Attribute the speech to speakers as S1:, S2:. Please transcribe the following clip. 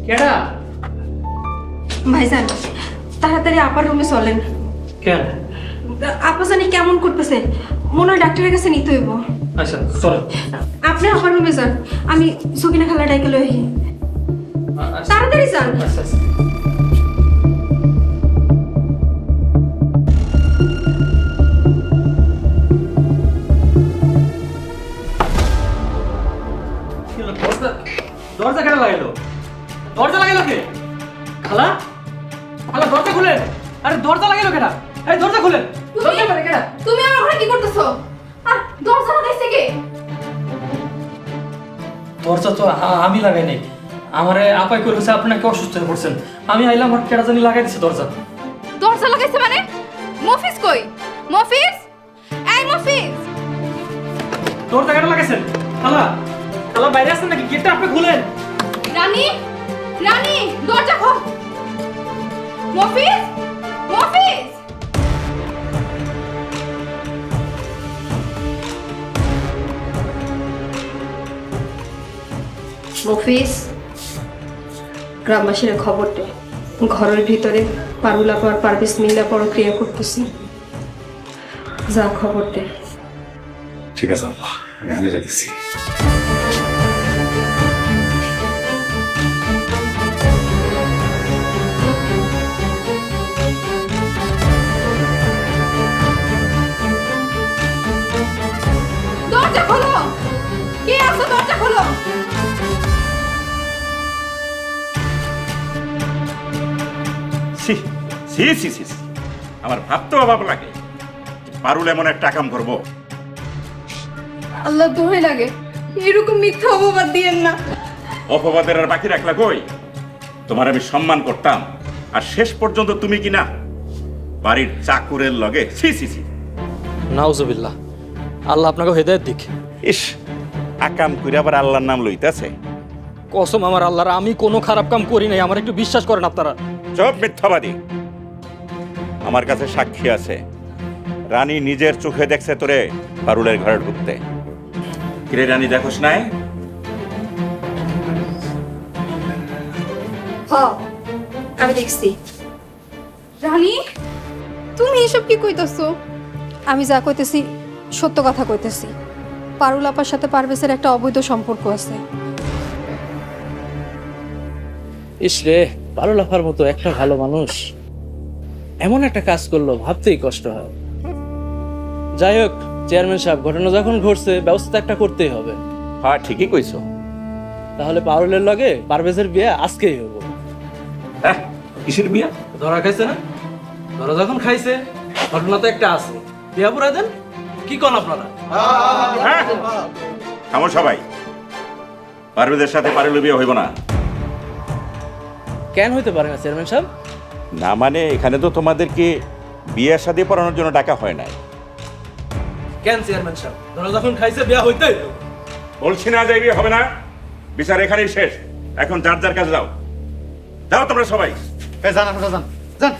S1: কেডা?
S2: ভাইজান তাড়াতাড়ি আপার রুমে চলেন।
S1: কেন?
S2: আপা জানি কেমন করতেছে, মনে হয় ডাক্তারের কাছে নিতে হইব।
S1: আচ্ছা চলো।
S2: আপনি আপার রুমে যান, আমি সকিনা খালা ডাইকে লই আহি। তাড়াতাড়ি যান।
S1: আচ্ছা আচ্ছা। দরজা কেন লাগাইলো? দরজা লাগাইলো কে? খালা, খালা দরজা খুলেন। আরে দরজা লাগাইলো কেডা? এই দরজা খুলেন। দরজা মানে কেডা?
S2: তুমি আমার ঘরে কি করতেছো? আর দরজা লাগাইছে কে?
S1: দরজা তো আমি লাগাই নাই। আমারে আপাই করে হচ্ছে আপনি নাকি অসুস্থ হয়ে পড়ছেন। আমি আইলাম আর কেডা জানি লাগাই দিছে দরজা।
S3: দরজা লাগাইছে মানে? মফিজ কই? মফিজ, এই মফিজ।
S1: দরজা কেন লাগাইছেন? খালা, খালা বাইরে আছেন নাকি? গেটটা আপনি খুলেন।
S3: রানী, রানী দরজা খোল। মফিজ, মফিজ।
S2: মফিজ, গ্রামবাসীরা খবর দে, ঘরের ভিতরে পারুল আপা আর পারভেজ মিলা পরক্রিয়া করতেছি। যা খবর দে।
S4: ঠিক আছে আব্বা, আমি যাইতেছি।
S3: দরজা খোলো। কে আছো? দরজা খোলো।
S5: সি সি সি সি সি। আমার ভাবতেও অভাব লাগে, পারুল এমন একটা কাম করবো।
S3: আল্লাহ দোহাই লাগে, এরকম মিথ্যা অপবাদ দিয়েন না।
S5: অপবাদের আর বাকি রাখলা কই? তোমার আমি সম্মান করতাম, আর শেষ পর্যন্ত তুমি কি না বাড়ির চাকুরের লগে। সি সি সি।
S1: নাউজুবিল্লাহ, আল্লাহ আপনাকে হেদায়েত দিক।
S5: ইস, আকাম কইরা আবার আল্লাহর নাম লইতাছে।
S1: কসম আমার আল্লাহর, আমি কোনো খারাপ কাম করি নাই। আমার একটু বিশ্বাস করেন আপনারা।
S5: সব মিথ্যাবাদী। আমার কাছে সাক্ষী আছে, রানী নিজের চোখে দেখছে তোরে পারুলের ঘরে ঢুকতে। কিরে রানী, দেখোস নাই?
S2: হ, আমি দেখছি।
S3: রানী, তুমি এসব কি কইতাছো?
S2: আমি যা কইতেছি সত্য কথা কইতেছি। পারুল আপার সাথে পারভেজের একটা অবৈধ সম্পর্ক আছে।
S6: ইসরে, ভালো লাফার মতো একটা ভালো মানুষ এমন একটা কাজ করলো, ভাবতেই কষ্ট হয়। যাই হোক চেয়ারম্যান সাহেব, ঘটনা যখন ঘটছে ব্যবস্থা একটা করতেই হবে।
S5: হ্যাঁ, ঠিকই কইছো।
S6: তাহলে পারুলের লগে পারভেজের বিয়ে আজকেই হবো।
S5: হ্যাঁ, কিসের বিয়া?
S1: ধরা খাইছে না? ধরা যখন খাইছে, ঘটনা তো একটা আছে। বিয়া পুরা দেন। কি কোন আপনারা?
S5: হ্যাঁ, থামো সবাই। পারভেজের সাথে পারুলের বিয়ে হইব না।
S6: কেন হইতে পারে না চেয়ারম্যান সাহেব?
S5: না মানে, এখানে তো তোমাদেরকে বিয়ে শাদী পড়ানোর জন্য ডাকা হয় নাই।
S1: কেন চেয়ারম্যান সাহেব? ধরা যখন খাইছে বিয়া হইতেই তো।
S5: বলছি না যে বিয়ে হবে না। বিচার এখানেই শেষ। এখন যার যার কাছে যাও। যাও তোমরা সবাই।
S4: জান আপনারা যান, যান।